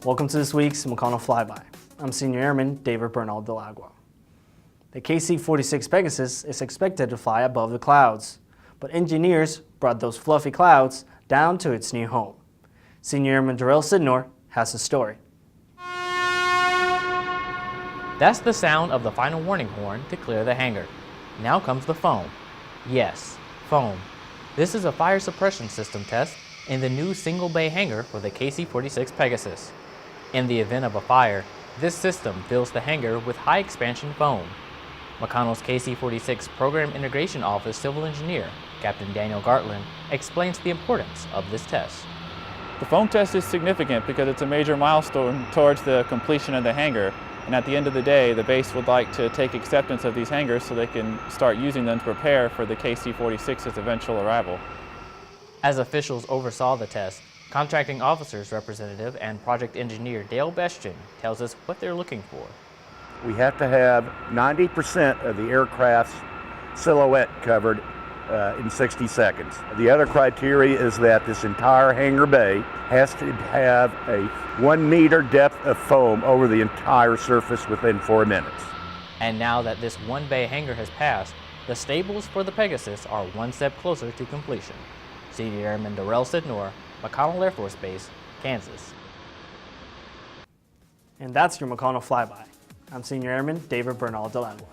Welcome to this week's McConnell Flyby. I'm Senior Airman David Bernal Delagua. The KC-46 Pegasus is expected to fly above the clouds, but engineers brought those fluffy clouds down to its new home. Senior Airman Darrell Sidnor has the story. That's the sound of the final warning horn to clear the hangar. Now comes the foam. Yes, foam. This is a fire suppression system test in the new single bay hangar for the KC-46 Pegasus. In the event of a fire, this system fills the hangar with high expansion foam. McConnell's KC-46 Program Integration Office Civil Engineer, Captain Daniel Gartland, explains the importance of this test. The foam test is significant because it's a major milestone towards the completion of the hangar. And at the end of the day, the base would like to take acceptance of these hangars so they can start using them to prepare for the KC-46's eventual arrival. As officials oversaw the test, Contracting Officers Representative and Project Engineer Dale Bestian tells us what they're looking for. We have to have 90% of the aircraft's silhouette covered in 60 seconds. The other criteria is that this entire hangar bay has to have a 1 meter depth of foam over the entire surface within 4 minutes. And now that this one bay hangar has passed, the stables for the Pegasus are one step closer to completion. Senior Airman Darrell Sidnor, McConnell Air Force Base, Kansas. And that's your McConnell Flyby. I'm Senior Airman David Bernal Delagua.